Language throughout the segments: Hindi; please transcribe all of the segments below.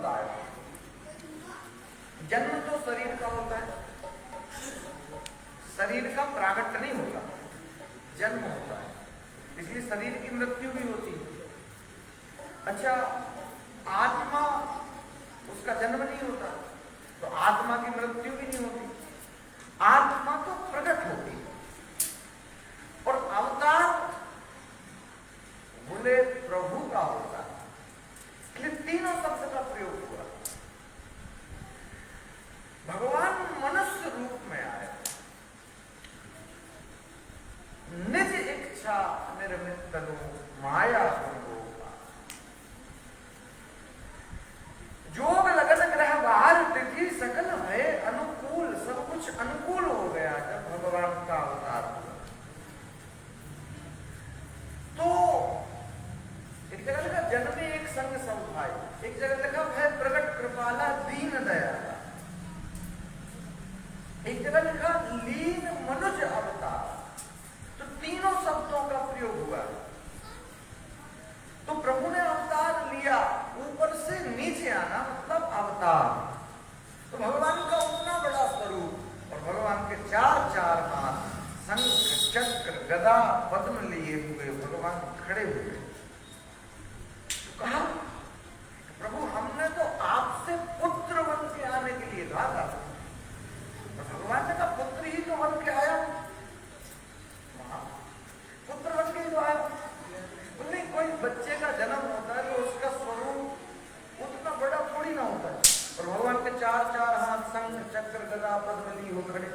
होता है। जन्म तो शरीर का होता है, शरीर का प्रागट्य नहीं होता, जन्म होता है, इसलिए शरीर की मृत्यु भी होती है। अच्छा, आत्मा उसका जन्म नहीं होता तो आत्मा की मृत्यु भी नहीं होती, आत्मा तो प्रकट होती है। और अवतार बोले प्रभु का होता है, इसलिए तीनों शब्द का प्रयोग हुआ। भगवान मनुष्य रूप में आए, निज इच्छा निर्मित तनु माया संभोगा, जोग लगन ग्रह बाहर तिथि सकल है अनुकूल, सब कुछ अनुकूल हो गया जब भगवान का अवतार हुआ। तो एक जगह लिखा जन्म में एक संग सब भाई, एक जगह लिखा है प्रगट कृपाला दीन दयाला, एक जगह लिखा लीन मनुज अवतार। तो तीनों शब्दों का प्रयोग हुआ। तो प्रभु ने अवतार लिया, ऊपर से नीचे आना मतलब अवतार। तो भगवान का उतना बड़ा स्वरूप और भगवान के चार चार हाथ, शंख चक्र गदा पद्म लिए हुए भगवान खड़े हुए। कहा प्रभु हमने तो आपसे पुत्र बन के आने के लिए कहा था। तो भगवान ने कहा पुत्र ही तो बन के आया, पुत्र बन के ही तो आया। नहीं, कोई बच्चे का जन्म होता है तो उसका स्वरूप उतना बड़ा थोड़ी ना होता है। और भगवान के चार चार हाथ, शंख चक्र गदा पद्म लिए हो खड़े,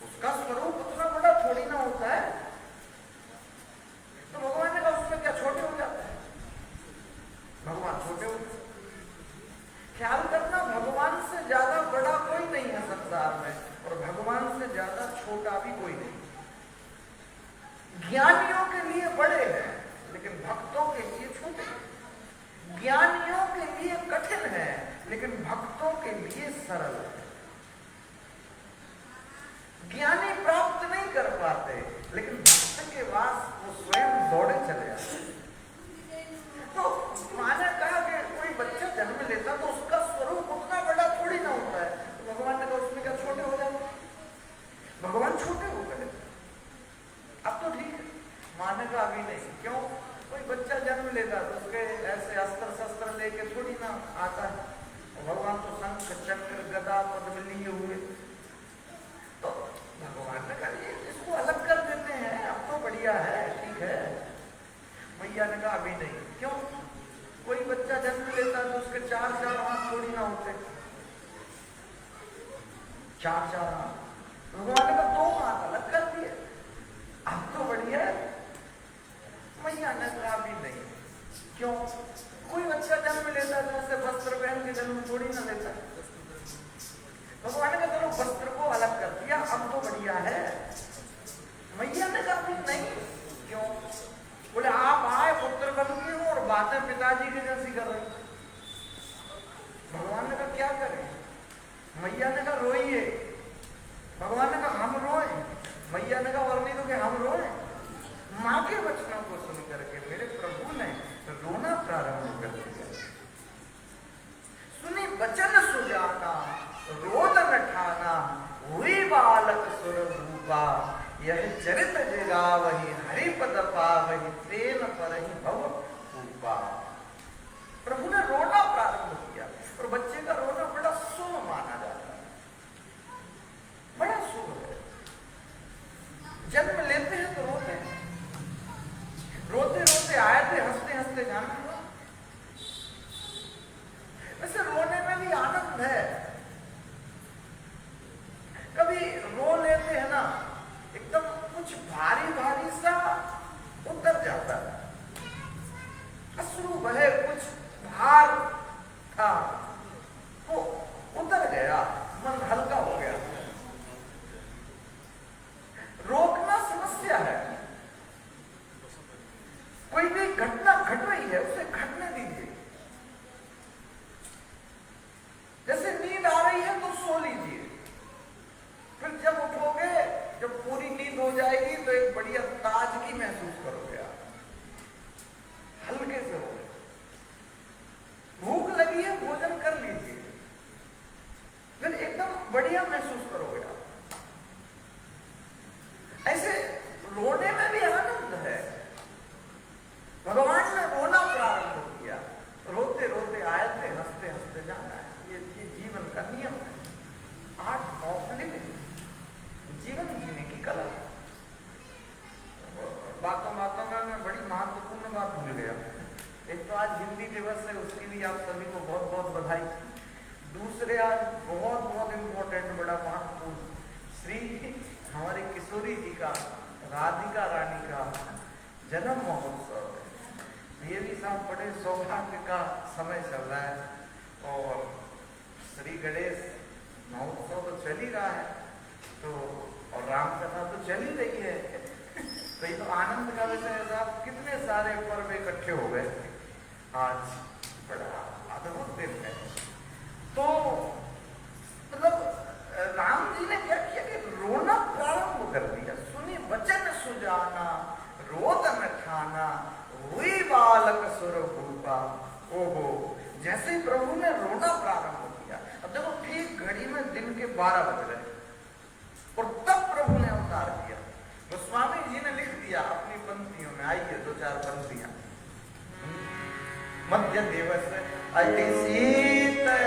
उसका स्वरूप उतना बड़ा थोड़ी ना होता है। तो भगवान ने कहा उसमें क्या छोटे हो जाते हैं, भगवान छोटे हो। ख्याल करना, भगवान से ज्यादा बड़ा कोई नहीं है संसार में, और भगवान से ज्यादा छोटा भी कोई नहीं। ज्ञानियों के लिए बड़े हैं लेकिन भक्तों के लिए छोटे हैं, ज्ञानियों के लिए कठिन है लेकिन भक्तों के लिए सरल है। ज्ञानी प्राप्त नहीं कर पाते लेकिन भक्त के पास वो स्वयं दौड़े चले आते। तो माने कहा कि कोई बच्चा जन्म लेता तो उसका स्वरूप उतना बड़ा थोड़ी ना होता है। तो भगवान ने कहा उसमें क्या छोटे हो जाते, भगवान छोटे हो गए। अब तो ठीक है, माने का अभी नहीं। क्यों? कोई बच्चा जन्म लेता तो उसके ऐसे अस्त्र शस्त्र लेके थोड़ी ना आता है। भगवान तो शंख चक्र गदा पद्म लिए हुए। तो भगवान ने कहा इसको अलग कर देते हैं, अब तो बढ़िया है, ठीक है। मैया ने कहा अभी नहीं। क्यों? कोई बच्चा जन्म लेता तो उसके चार चार हाथ थोड़ी ना होते, चार चार हाथ। भगवान ने कहा दो हाथ अलग कर दिए, अब तो बढ़िया है। मैया ने कहा अभी नहीं। क्यों? कोई बच्चा जन्म लेता तो उसे वस्त्र पहन के जन्म थोड़ी ना लेता। भगवान ने कहा चलो वस्त्र को अलग कर दिया, अब तो बढ़िया है। मैया ने कहा अभी नहीं। क्यों? बोले आप आए पुत्र बन के हो और बातें पिताजी की जैसी कर रहे। भगवान ने कहा क्या करें? मैया ने कहा रोइए। भगवान ने कहा हम रोए? मैया ने कहा और नहीं तो कि हम रोए? माँ के वचनों को सुन करके मेरे प्रभु ने रोना प्रारंभ कर दिया। सुनी वचन सुजाना रोदन ठाना, हुई बालक सुर रूपा, यह चरित जगावहि हरिपद पावहि, तेन परहि भव भूपा। प्रभु ने रोना प्रारंभ किया। और बच्चे का रोना बड़ा शुभ माना जाता है, बड़ा शुभ है। जन्म लेते हैं तो रोते हैं, रोते रोते आए थे, हंसते हंसते जाना हुआ। वैसे रोने में भी आनंद है। कभी रो लेते हैं ना, एकदम कुछ भारी भारी सा उतर जाता है, अश्रु बहे, कुछ भार था वो उतर गया, मन हल्का हो गया। रोकना समस्या है। कोई भी घटना घट रही है उसे घटने दीजिए। जैसे नींद आ रही है तो सो लीजिए, फिर जब उठोगे, जब पूरी नींद हो जाएगी तो एक बढ़िया ताजगी महसूस करोगे आप, हल्के से हो। भूख लगी है, दिवस है, उसके लिए आप सभी को बहुत बहुत बधाई। दूसरे आज बहुत बहुत इम्पोर्टेंट, बड़ा महत्वपूर्ण, श्री हमारे किशोरी जी का, राधिका रानी का जन्म महोत्सव है। ये भी साहब बड़े सौभाग्य का समय चल रहा है और श्री गणेश महोत्सव तो चल ही रहा है, तो और रामकथा तो चल ही रही है। तो ये तो आनंद का विषय है साहब, कितने सारे पर्व इकट्ठे हो गए। आज बड़ा अद्भुत दिन है। तो मतलब राम जी ने क्या किया कि रोना प्रारंभ कर दिया। सुनी वचन सुजाना, रोदन ठाना, हुई बालक सुर भूपा। ओहो, जैसे ही प्रभु ने रोना प्रारंभ किया, अब देखो ठीक घड़ी में दिन के 12 बज रहे और तब प्रभु ने अवतार किया। गोस्वामी जी ने लिख दिया अपनी पंक्तियों में, आइए 2-4 पंक्तियां। मध्य दिवस अति शीतल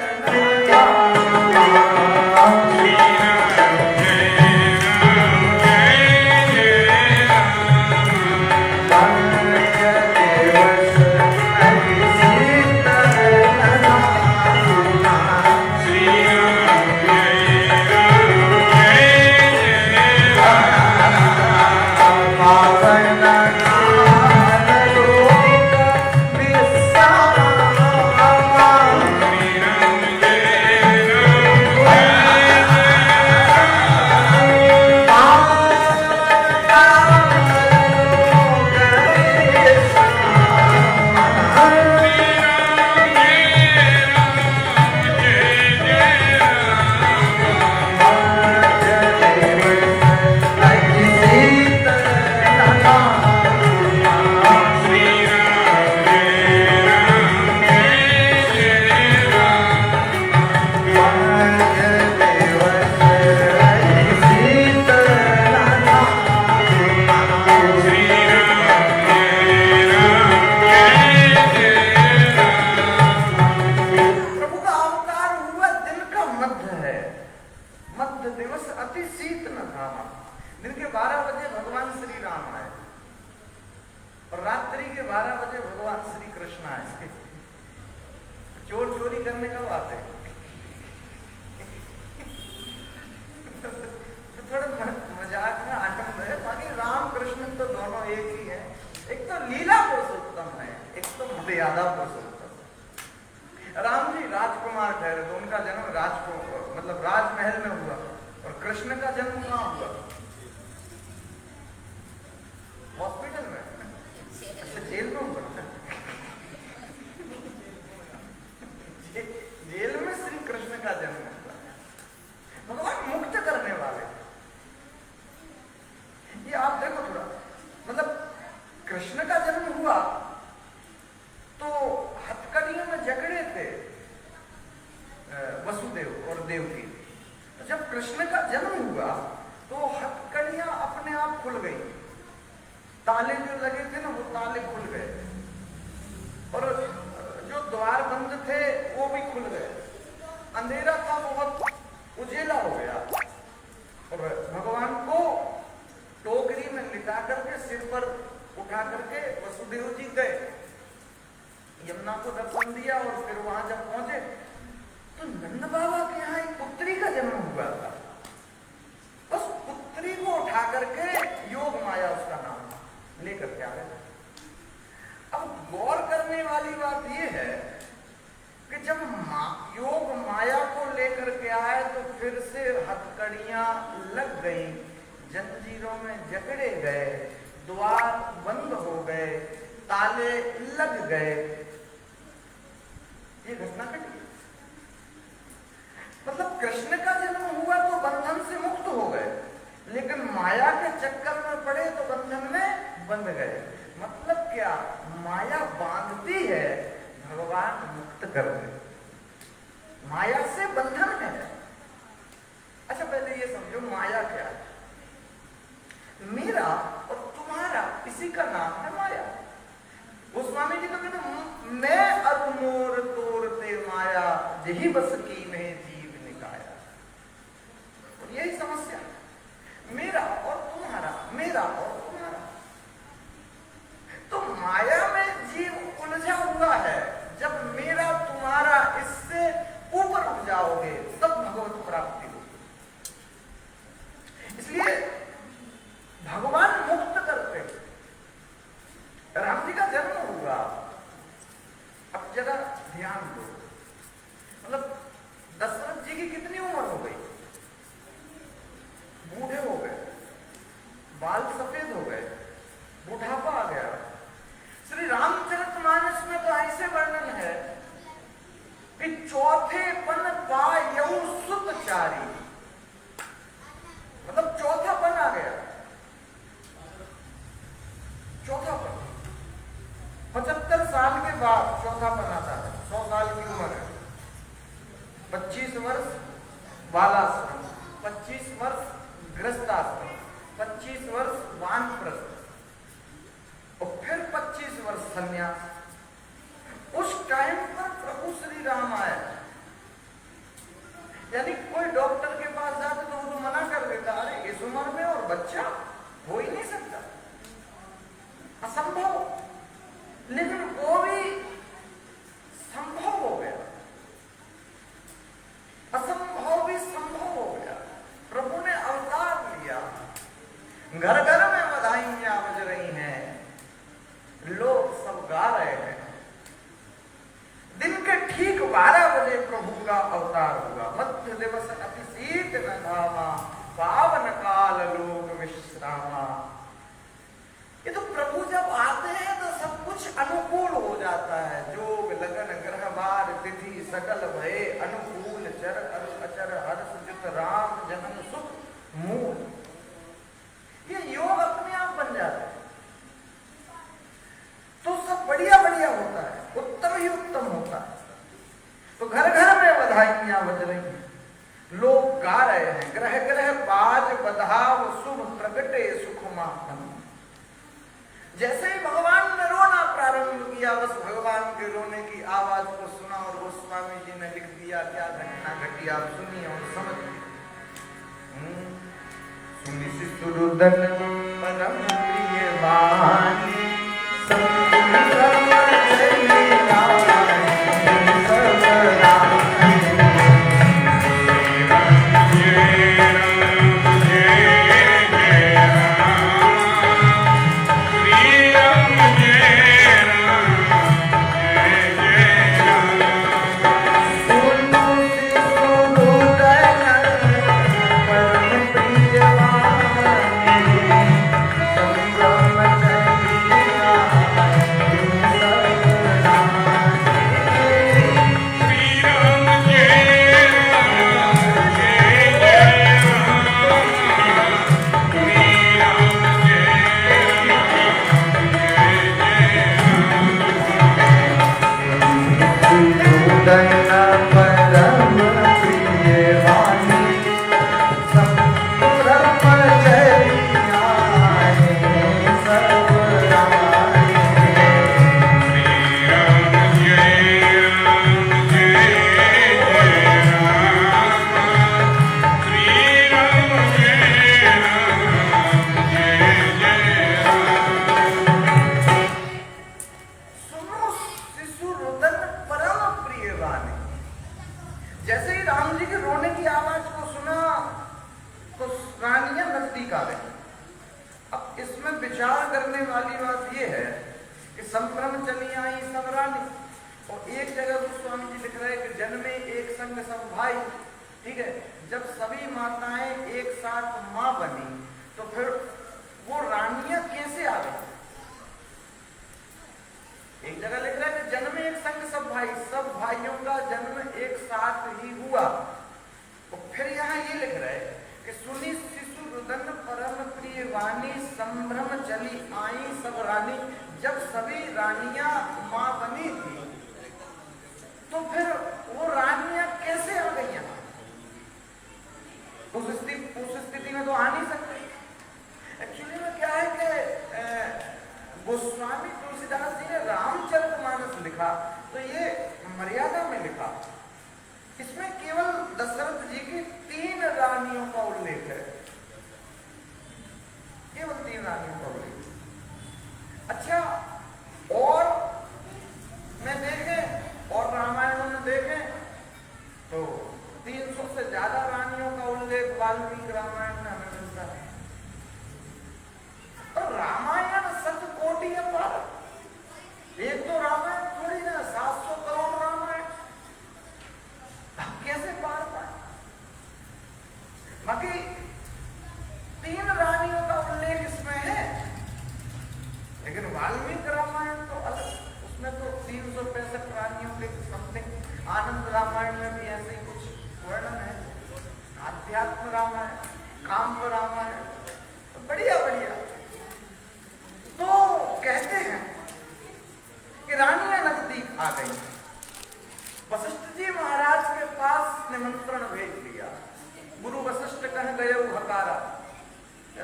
जब ध्यान दो, मतलब दशरथ जी की कितनी उम्र हो गई, बूढ़े हो गए, बाल सफेद हो गए, बुढ़ापा आ गया। श्री रामचरितमानस में तो ऐसे वर्णन है कि चौथे पन पायऊ सुत चारी, मतलब चौथा पन आ गया, चौथा पन 75 साल के बाद चौथा पन आता है। 100 साल की उम्र है, 25 वर्ष बालाश्रम, 25 वर्ष गृहस्थाश्रम, 25 वर्ष वानप्रस्थ और फिर 25 वर्ष संन्यास। उस टाइम पर प्रभु श्री राम आए, यानी कोई डॉक्टर के पास जाते तो वो तो मना कर देता, अरे इस उम्र में और बच्चा हो ही नहीं सकता, असंभव। लेकिन वो भी संभव हो गया, असंभव भी संभव हो गया। प्रभु ने अवतार लिया, घर घर में बधाइयां बज रही हैं, लोग सब गा रहे हैं। दिन के ठीक 12 बजे प्रभु का अवतार हुआ। मध्य दिवस अति शीत न धामा, पावन काल लोक विश्रामा। ये तो प्रभु जब आते हैं तो सब कुछ अनुकूल हो जाता है। जोग लगन ग्रह वार तिथि सकल भय, अनुकूल चर अचर हर्ष जित राम जन्म सुख मूल। ये योग अपने आप बन जाता है तो सब बढ़िया बढ़िया होता है, उत्तम ही उत्तम होता है। तो घर घर में बधाइयां बज रही हैं, लोग गा रहे हैं, ग्रह ग्रह बाज बधाव शुभ प्रगटे सुखमापन। जैसे ही भगवान ने रोना प्रारंभ किया, बस भगवान के रोने की आवाज को सुना और गोस्वामी जी ने लिख दिया क्या घटना घटी, आप सुनिए और समझिए। सुनि शिशुरुदन परम प्रिय वाणी, एक तो रामायण थोड़ी ना 700 करोड़ रामायण आनंद रामायण में भी ऐसे ही कुछ वर्णन है, आध्यात्म रामायण, काम्य रामायण, बढ़िया बढ़िया। तो कहते हैं कि रानियां नजदीक आ गई, वशिष्ठ जी महाराज के पास निमंत्रण भेज दिया। गुरु वशिष्ठ कह गए हकारा,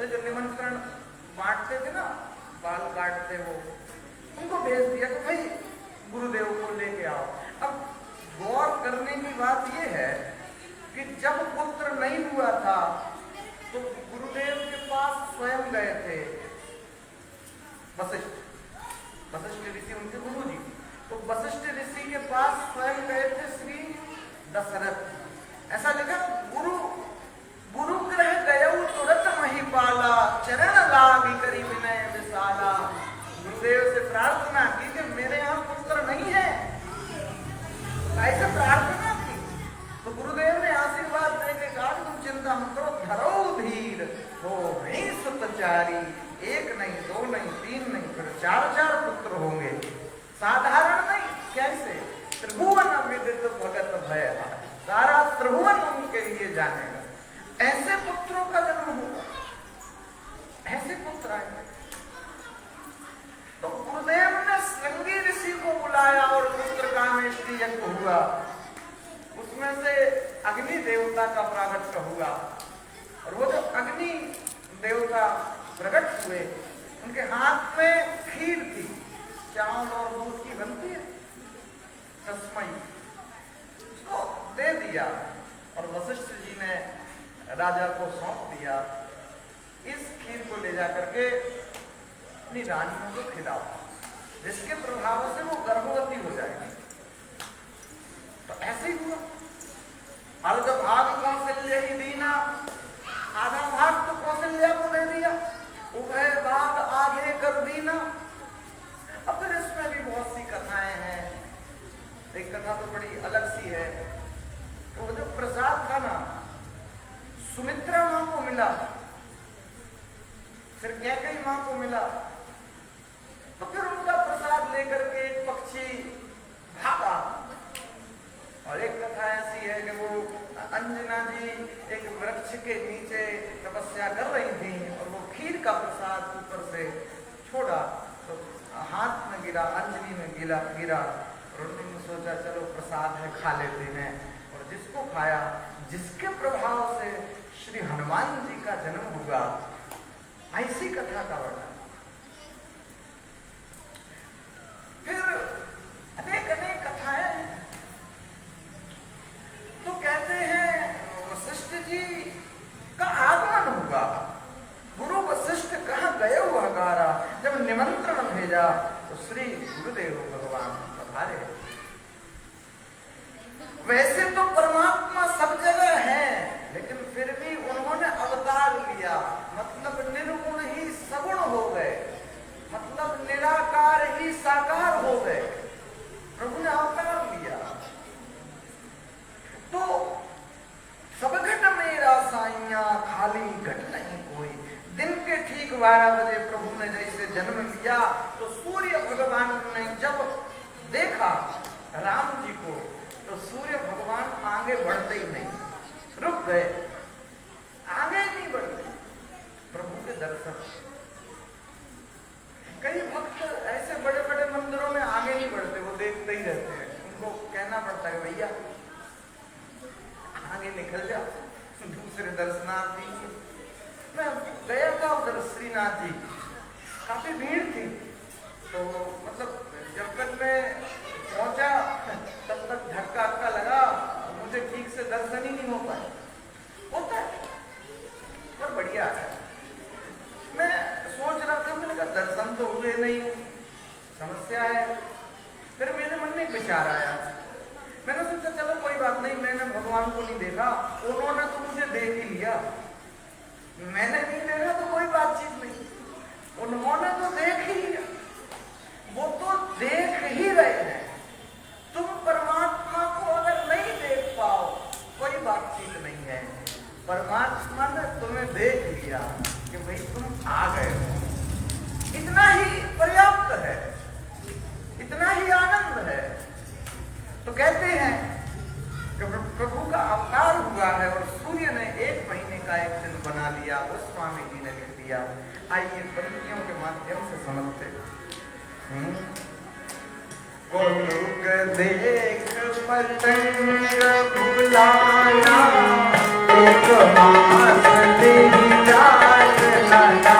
जो निमंत्रण बांटते थे ना, बाल काटते वो, उनको भेज दिया कि भाई गुरुदेव को लेके आओ। अब गौर करने की बात यह है कि जब पुत्र नहीं हुआ था तो गुरुदेव के पास स्वयं गए थे वशिष्ठ, वशिष्ठ ऋषि उनके गुरु जी। तो वशिष्ठ ऋषि के पास स्वयं गए थे श्री दशरथ। ऐसा लिखा, गुरु गुरु ग्रह गयौ तुरत महिपाला, चरण लागी करी विनय विशाला। गुरुदेव से प्रार्थना की कि मेरे यहाँ पुत्र नहीं है, ऐसे प्रार्थना की। तो गुरुदेव ने आशीर्वाद देके कहा, तुम चिंता मत करो, धरो धीर हो नहीं सुतचारी, एक नहीं, दो नहीं, तीन नहीं, फिर 4 पुत्र होंगे। साधारण नहीं, कैसे? त्रिभुवन विदित भगत भय, सारा त्रिभुवन उनके लिए जानेगा। ऐसे पुत्रों का जन्म होगा, ऐसे पुत्र आएंगे। तो गुरुदेव ने श्रृंगी ऋषि को बुलाया और पुत्र कामेष्टि यज्ञ हुआ। उसमें से अग्नि देवता का प्रागट्य हुआ, और वो जो अग्नि देवता प्रकट हुए, उनके हाथ में खीर थी, चावल और दूध की बनती है, तस्मई, उसको दे दिया। और वशिष्ठ जी ने राजा को सौंप दिया, इस खीर को ले जाकर के अपनी रानियों को खिलाओ, जिसके प्रभाव से वो गर्भवती हो जाएगी। तो ऐसे ही हुआ। अर्ध भाग कौशल्य ही दीना, आधा भाग तो कौशल्या को दे दिया, उभय भाग आगे कर दीना। अब फिर इसमें भी बहुत सी कथाएं हैं, एक कथा तो बड़ी अलग सी है। तो जो प्रसाद था ना, सुमित्रा मां को मिला, फिर कैकेयी मां को मिला। तो फिर उनका प्रसाद लेकर के एक पक्षी भागा। और एक कथा ऐसी है कि वो अंजना जी एक वृक्ष के नीचे तपस्या कर रही थी, और वो खीर का प्रसाद ऊपर से छोड़ा तो हाथ में गिरा, अंजलि में गिरा। और उन्होंने सोचा चलो प्रसाद है, खा लेते हैं। और जिसको खाया, जिसके प्रभाव से श्री हनुमान जी का जन्म हुआ, ऐसी कथा का वर्णन। फिर अनेक अनेक कथाएं हैं। तो कहते हैं वशिष्ठ जी का आगमन हुआ, गुरु वशिष्ठ कहाँ गए हुआ हकारा। जब निमंत्रण भेजा तो श्री गुरुदेव भगवान पधारे। वैसे तो परमात्मा सब जगह है, लेकिन फिर भी उन्होंने अवतार लिया, मतलब निर्गुण ही सगुण हो गए, मतलब निराकार ही साकार हो गए। प्रभु ने अवतार लिया। तो सब घट मेरा साइया, खाली घट नहीं कोई। दिन के ठीक 12 बजे प्रभु ने जैसे जन्म लिया, तो सूर्य भगवान ने जब देखा राम जी को, तो सूर्य भगवान आगे बढ़ते ही नहीं, रुक गए, आगे नहीं बढ़ते। प्रभु के दर्शन, कई भक्त ऐसे बड़े बड़े मंदिरों में आगे नहीं बढ़ते, वो देखते ही रहते हैं। उनको कहना पड़ता है भैया आगे निकल जा, दूसरे दर्शनार्थी। मैं गया था उधर श्रीनाथ जी, काफी भीड़ थी, तो मतलब जब तक मैं पहुंचा तब तक धक्का लगा, मुझे ठीक से दर्शन ही नहीं हो पाए। होता है, पर बढ़िया है। मैं सोच रहा था, मैंने कहा दर्शन तो हुए नहीं, समस्या है। फिर मेरे मन में एक विचार आया, मैंने सोचा चलो कोई बात नहीं, मैंने भगवान को नहीं देखा, उन्होंने तो मुझे देख ही लिया। मैंने नहीं देखा तो कोई बातचीत नहीं, उन्होंने तो देख ही लिया, वो तो देख ही रहे हैं। तुम परमात्मा को अगर नहीं देख पाओ, कोई बातचीत नहीं है। परमात्मा ने तुम्हें देख लिया कि भाई तुम आ गए हो, इतना ही पर्याप्त है, इतना ही आनंद है। तो कहते हैं कि प्रभु का अवतार हुआ है और सूर्य ने 1 महीने का एक दिन बना लिया, वो स्वामी जी ने लिख दिया। आइए पंक्तियों के माध्यम से समझते। कोलुग देख पतंग बुलाना, एक मास तेरी रात लगाना।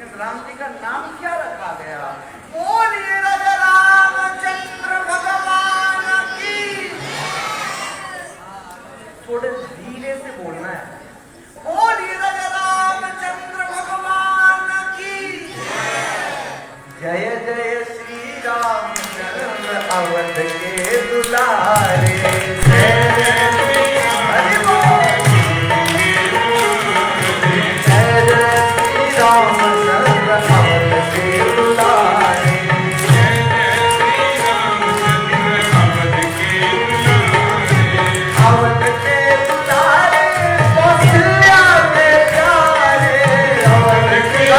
लेकिन राम जी का नाम क्या रखा गया? बोलिए राजा रामचंद्र भगवान की। थोड़े धीरे से बोलना है। बोलिए राजा रामचंद्र भगवान की। जय जय श्री रामचंद्र अवध के दुलारे। जय जय श्री रामचंद्र अवध के दुलारे। अवध के दुलारे कौशल्या के प्यारे। अवध के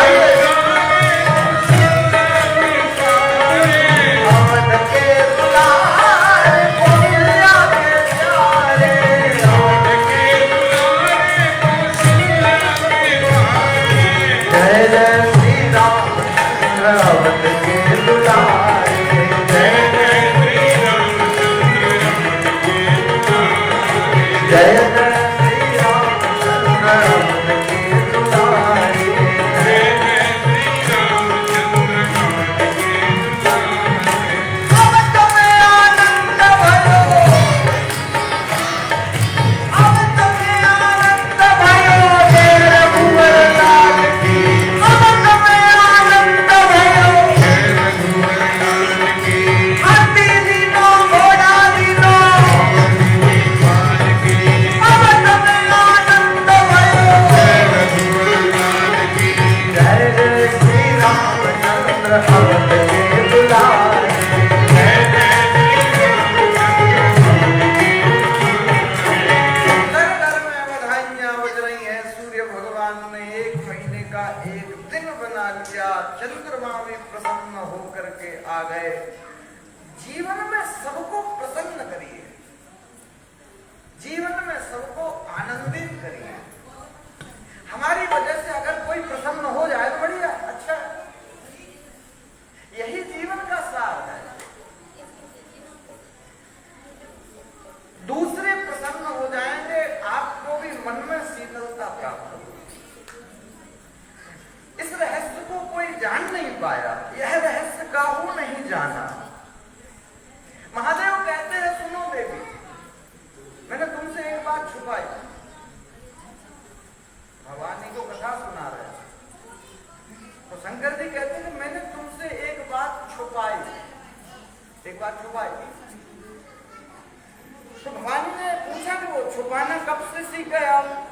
छुपाना कब से सीख गए आप?